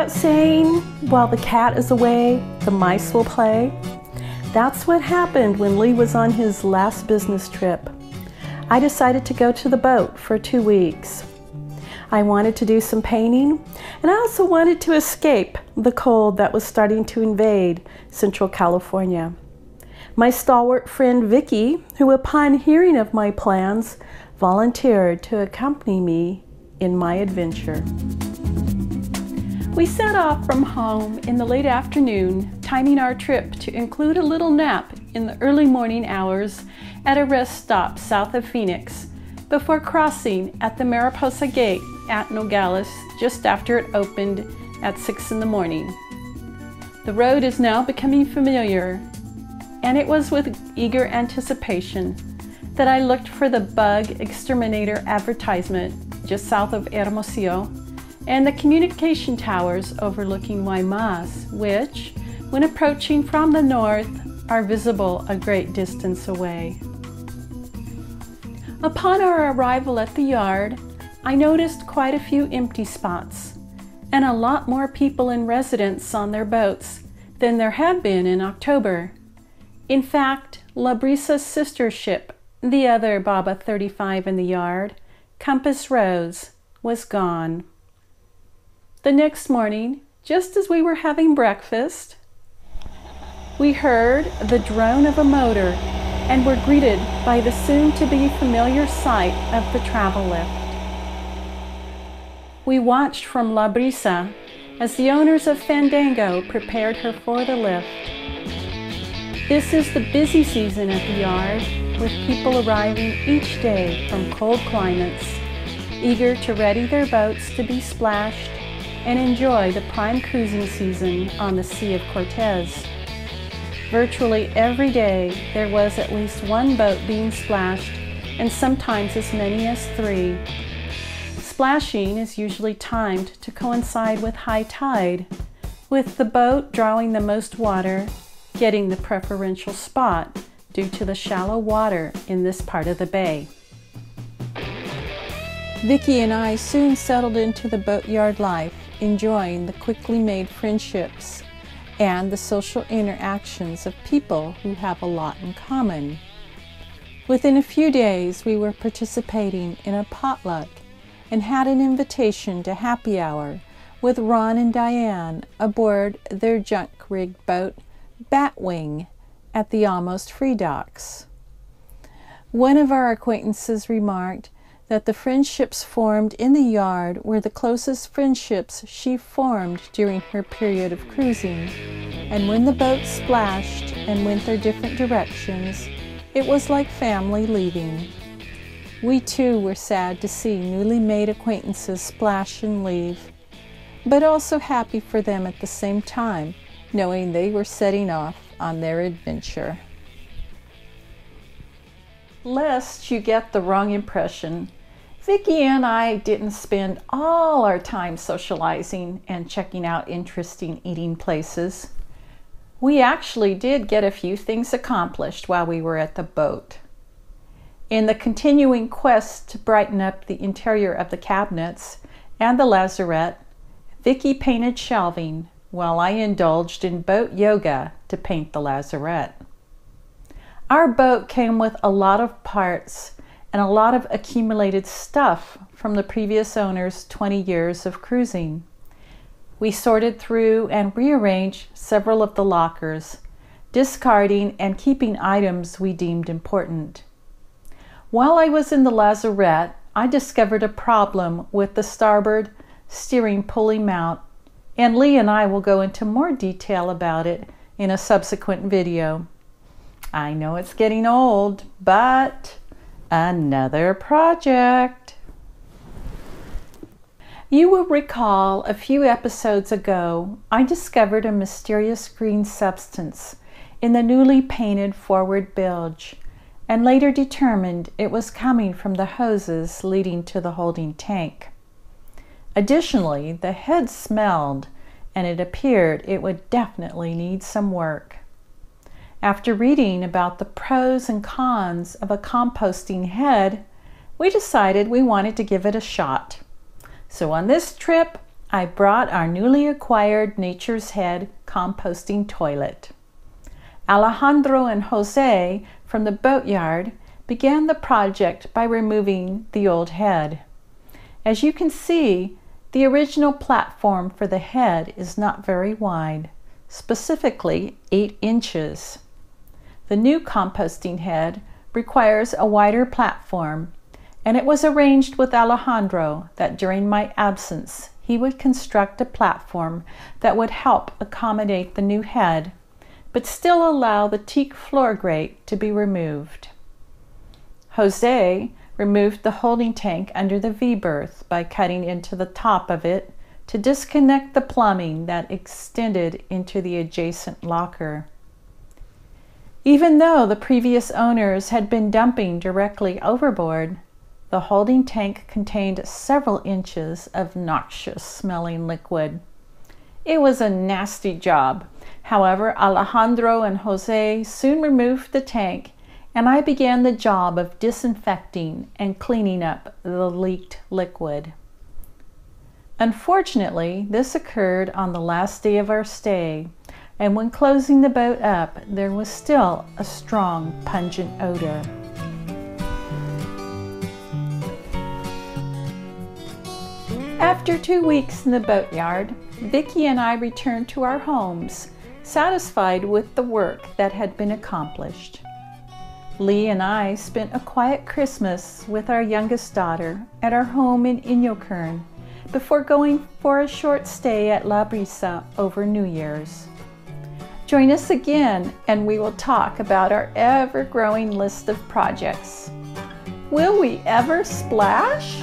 that saying, while the cat is away, the mice will play? That's what happened when Lee was on his last business trip. I decided to go to the boat for 2 weeks. I wanted to do some painting, and I also wanted to escape the cold that was starting to invade Central California. My stalwart friend Vickie, who upon hearing of my plans, volunteered to accompany me in my adventure. We set off from home in the late afternoon, timing our trip to include a little nap in the early morning hours at a rest stop south of Phoenix, before crossing at the Mariposa Gate at Nogales just after it opened at 6 in the morning. The road is now becoming familiar, and it was with eager anticipation that I looked for the bug exterminator advertisement just south of Hermosillo and the communication towers overlooking Guaymas, which, when approaching from the north, are visible a great distance away. Upon our arrival at the yard, I noticed quite a few empty spots and a lot more people in residence on their boats than there had been in October. In fact, La Brisa's sister ship, the other Baba 35 in the yard, Compass Rose, was gone. The next morning, just as we were having breakfast, we heard the drone of a motor and were greeted by the soon-to-be familiar sight of the travel lift. We watched from La Brisa as the owners of Fandango prepared her for the lift. This is the busy season at the yard, with people arriving each day from cold climates, eager to ready their boats to be splashed and enjoy the prime cruising season on the Sea of Cortez. Virtually every day there was at least one boat being splashed, and sometimes as many as 3. Splashing is usually timed to coincide with high tide, with the boat drawing the most water getting the preferential spot due to the shallow water in this part of the bay. Vickie and I soon settled into the boatyard life, enjoying the quickly made friendships and the social interactions of people who have a lot in common. Within a few days, we were participating in a potluck and had an invitation to happy hour with Ron and Diane aboard their junk-rigged boat, Batwing, at the Almost Free docks. One of our acquaintances remarked that the friendships formed in the yard were the closest friendships she formed during her period of cruising, and when the boats splashed and went their different directions, it was like family leaving. We too were sad to see newly made acquaintances splash and leave, but also happy for them at the same time, knowing they were setting off on their adventure. Lest you get the wrong impression, Vickie and I didn't spend all our time socializing and checking out interesting eating places. We actually did get a few things accomplished while we were at the boat. In the continuing quest to brighten up the interior of the cabinets and the lazarette, Vickie painted shelving while I indulged in boat yoga to paint the lazarette. Our boat came with a lot of parts and a lot of accumulated stuff from the previous owner's 20 years of cruising. We sorted through and rearranged several of the lockers, discarding and keeping items we deemed important. While I was in the lazarette, I discovered a problem with the starboard steering pulley mount, and Lee and I will go into more detail about it in a subsequent video. I know it's getting old, but another project. You will recall a few episodes ago, I discovered a mysterious green substance in the newly painted forward bilge, and later determined it was coming from the hoses leading to the holding tank. Additionally, the head smelled, and it appeared it would definitely need some work. After reading about the pros and cons of a composting head, we decided we wanted to give it a shot. So on this trip, I brought our newly acquired Nature's Head composting toilet. Alejandro and Jose from the Boatyard began the project by removing the old head. As you can see, the original platform for the head is not very wide, specifically 8 inches. The new composting head requires a wider platform, and it was arranged with Alejandro that during my absence he would construct a platform that would help accommodate the new head, but still allow the teak floor grate to be removed. Jose removed the holding tank under the V-berth by cutting into the top of it to disconnect the plumbing that extended into the adjacent locker. Even though the previous owners had been dumping directly overboard, the holding tank contained several inches of noxious-smelling liquid. It was a nasty job. However, Alejandro and Jose soon removed the tank, and I began the job of disinfecting and cleaning up the leaked liquid. Unfortunately, this occurred on the last day of our stay, and when closing the boat up, there was still a strong, pungent odor. After 2 weeks in the Boatyard, Vickie and I returned to our homes, satisfied with the work that had been accomplished. Lee and I spent a quiet Christmas with our youngest daughter at our home in Inyokern before going for a short stay at La Brisa over New Year's. Join us again and we will talk about our ever-growing list of projects. Will we ever splash?